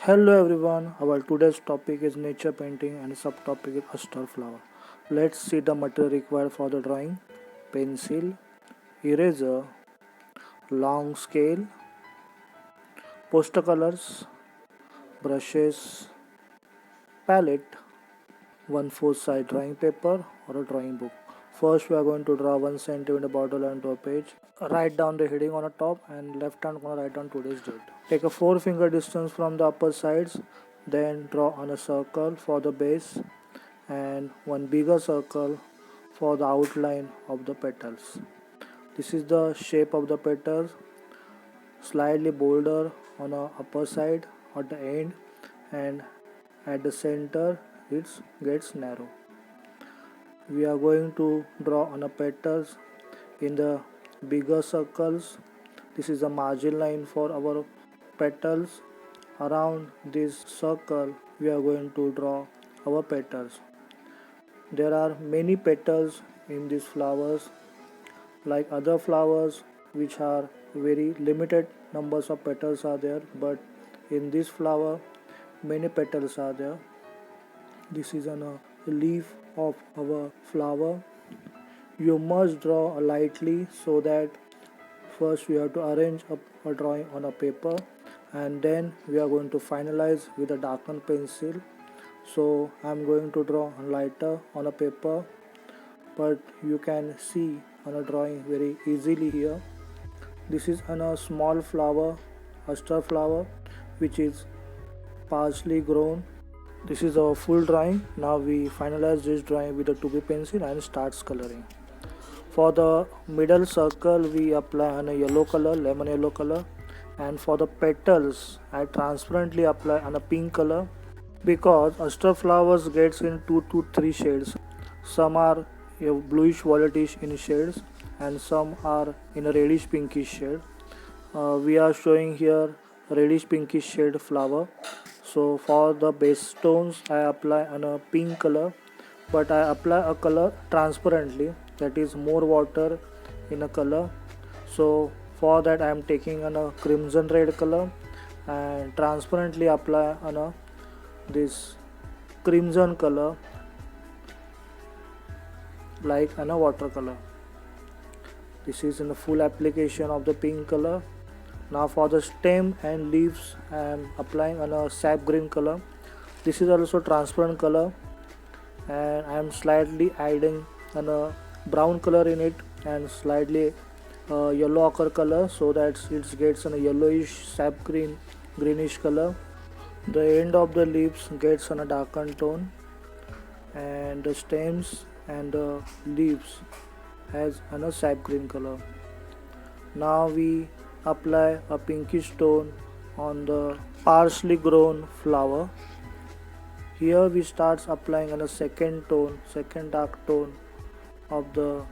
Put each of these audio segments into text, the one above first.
Hello everyone, our today's topic is nature painting and subtopic is aster flower. Let's see the material required for the drawing. Pencil, eraser, long scale, poster colors, brushes, palette, 1/4 side drawing paper or a drawing book. First we are going to draw 1 centimeter borderline to a page. Write down the heading on the top and left hand corner write down today's date. Take a 4 finger distance from the upper sides, then draw on a circle for the base and one bigger circle for the outline of the petals. This is the shape of the petals, slightly bolder on the upper side at the end, and at the center it gets narrow. We are going to draw on the petals in the bigger circles. This is the margin line for our petals. Around this circle we are going to draw our petals. There are many petals in these flowers, like other flowers which are very limited numbers of petals are there, but in this flower many petals are there. This is a leaf of our flower. You must draw lightly so that first we have to arrange a drawing on a paper and then we are going to finalize with a darkened pencil. So I am going to draw lighter on a paper, but you can see on a drawing very easily here. This is a small flower, aster flower, which is partially grown. This is our full drawing. Now we finalize this drawing with a 2B pencil and starts coloring. For the middle circle we apply a yellow color, lemon yellow color, and for the petals I transparently apply a pink color, because aster flowers gets in 2 to 3 shades. Some are a bluish violetish in shades and some are in a reddish pinkish shade. We are showing here reddish pinkish shade flower. So for the base stones I apply a pink color, but I apply a color transparently, that is more water in a color. So for that I am taking a crimson red color and transparently apply this crimson color like a watercolor. This is in the full application of the pink color. Now for the stem and leaves I am applying a sap green color. This is also transparent color and I am slightly adding a brown color in it and slightly yellow ochre color, so that it gets a yellowish sap greenish color. The end of the leaves gets a darkened tone and the stems and the leaves has a sap green color. Now we apply a pinkish tone on the partially grown flower. Here we start applying a second dark tone of the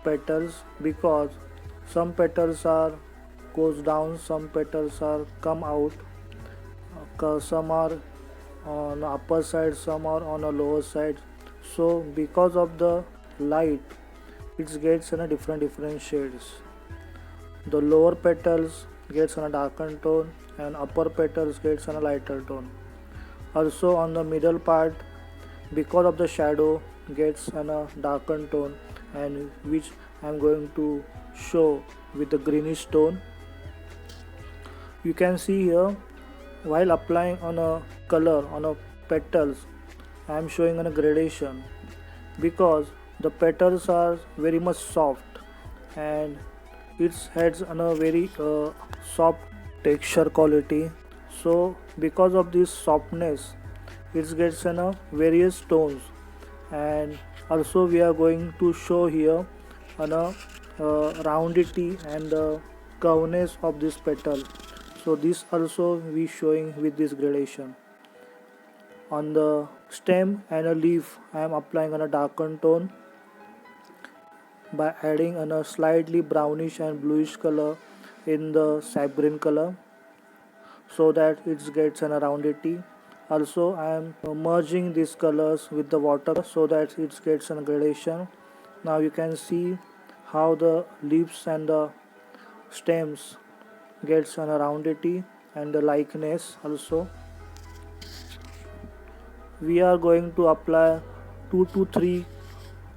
petals, because some petals are goes down, some petals are come out, some are on the upper side, some are on the lower side. So because of the light it gets in a different shades. The lower petals gets in a darkened tone and upper petals gets in a lighter tone. Also on the middle part, because of the shadow gets in a darkened tone, and which I am going to show with the greenish tone. You can see here, while applying on a color on a petals I am showing a gradation, because the petals are very much soft and it has a very soft texture quality. So because of this softness it gets in a various tones, and also we are going to show here on a roundity and the curveness of this petal. So this also we showing with this gradation. On the stem and a leaf I am applying on a darkened tone by adding a slightly brownish and bluish color in the sap green color, so that it gets an roundity. Also I am merging these colors with the water so that it gets a gradation. Now you can see how the leaves and the stems gets an roundity and the likeness also. we are going to apply 2 to 3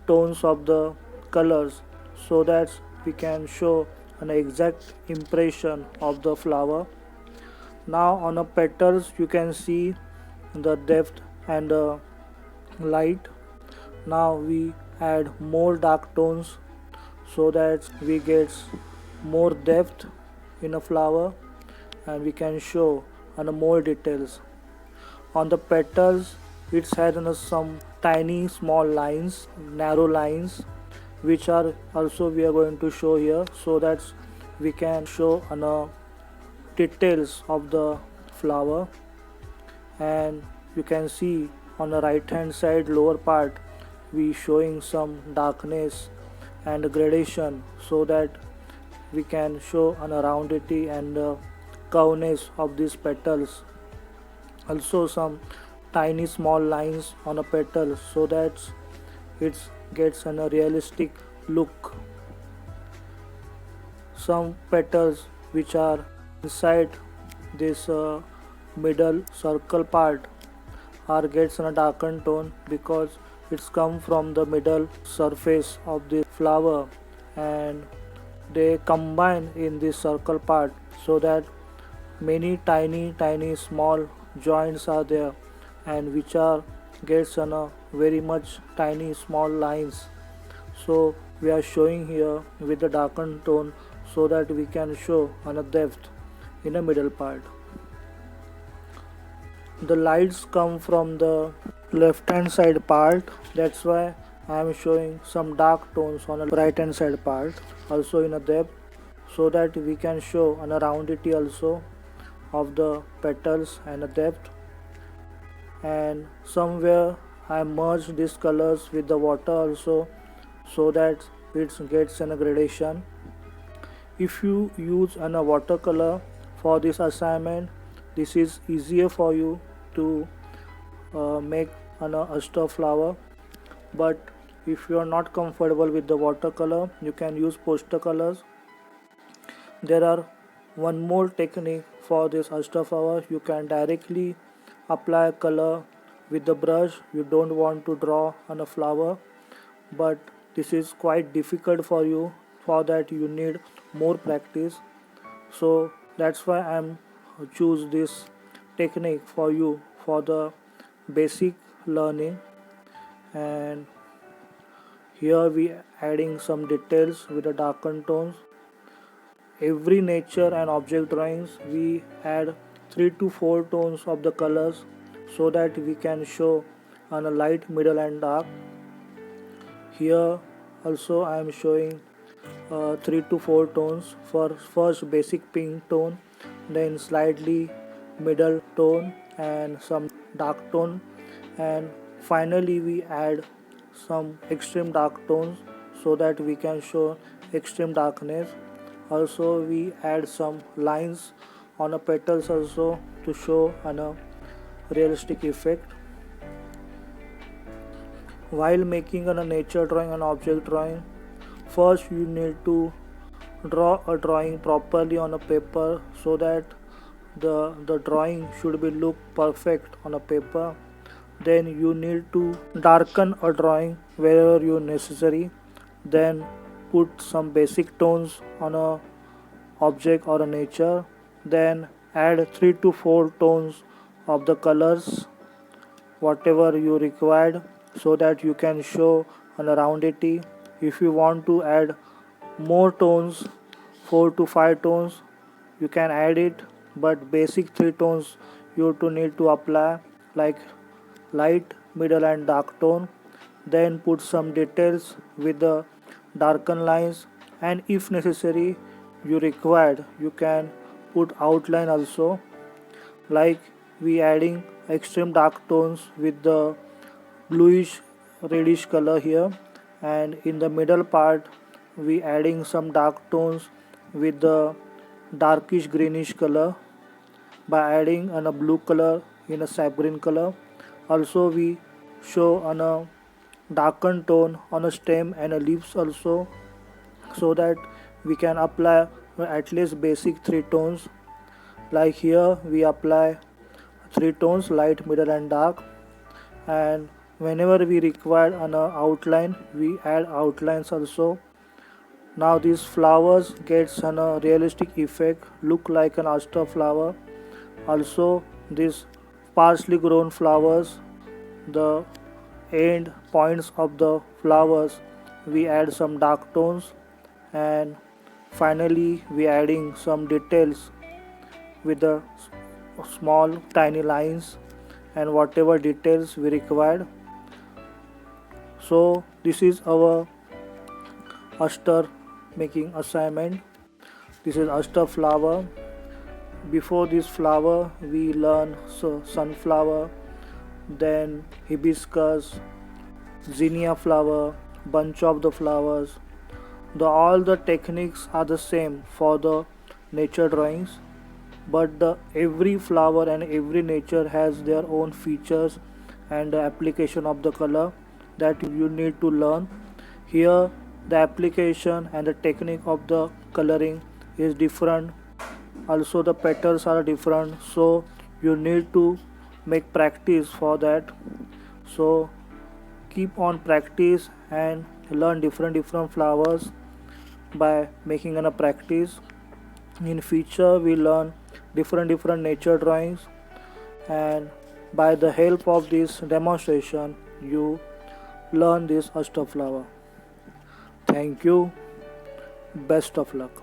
tones of the colors so that we can show an exact impression of the flower. Now on the petals you can see the depth and the light. Now we add more dark tones so that we get more depth in a flower and we can show and more details. On the petals it has some tiny small lines, narrow lines, which are also we are going to show here so that we can show details of the flower. And you can see on the right hand side lower part we showing some darkness and gradation so that we can show an roundity and curveness of these petals. Also some tiny small lines on a petal so that it gets a realistic look. Some petals which are inside this middle circle part are gets in a darkened tone because it's come from the middle surface of the flower and they combine in this circle part so that many tiny small joints are there and which are gets on a very much tiny small lines. So we are showing here with the darkened tone so that we can show on a depth in the middle part. The lights come from the left hand side part, that's why I am showing some dark tones on the right hand side part also in a depth so that we can show an roundity also of the petals and a depth. And somewhere I merge these colors with the water also so that it gets a gradation. If you use a watercolor for this assignment, this is easier for you to make an aster flower. But if you are not comfortable with the watercolor, you can use poster colors. There are one more technique for this aster flower. You can directly apply color with the brush. You don't want to draw on a flower, but this is quite difficult for you. For that you need more practice, so that's why I'm choose this technique for you for the basic learning. And here we adding some details with the darkened tones. Every nature and object drawings we add 3 to 4 tones of the colors so that we can show on a light, middle and dark. Here also I am showing 3 to 4 tones. For first basic pink tone, then slightly middle tone and some dark tone, and finally we add some extreme dark tones so that we can show extreme darkness. Also we add some lines on the petals also to show a realistic effect. While making a nature drawing and object drawing, first you need to draw a drawing properly on a paper so that the drawing should be look perfect on a paper. Then you need to darken a drawing wherever you necessary. Then put some basic tones on a object or a nature. Then add 3 to 4 tones of the colors whatever you required so that you can show an roundity. If you want to add more tones, 4 to 5 tones, you can add it, but basic 3 tones you to need to apply, like light, middle and dark tone. Then put some details with the darken lines, and if necessary you required you can put outline also, like we adding extreme dark tones with the bluish reddish color here, and in the middle part we adding some dark tones with the darkish greenish color by adding a blue color in a sap green color. Also we show on a darkened tone on a stem and a leaves also so that we can apply at least basic 3 tones. Like here we apply 3 tones, light, middle and dark. and whenever we require an outline, we add outlines also. Now these flowers gets an realistic effect, look like an aster flower. Also these partially grown flowers, the end points of the flowers, we add some dark tones, and finally we adding some details with the small tiny lines and whatever details we required. So this is our aster making assignment. This is aster flower. Before this flower we learn sunflower, then hibiscus, zinnia flower, bunch of the flowers. All the techniques are the same for the nature drawings, but the every flower and every nature has their own features and the application of the color that you need to learn. Here the application and the technique of the coloring is different, also the petals are different, so you need to make practice for that. So keep on practice and learn different flowers by making a practice. In future we learn different nature drawings, and by the help of this demonstration you learn this aster flower. Thank you. Best of luck.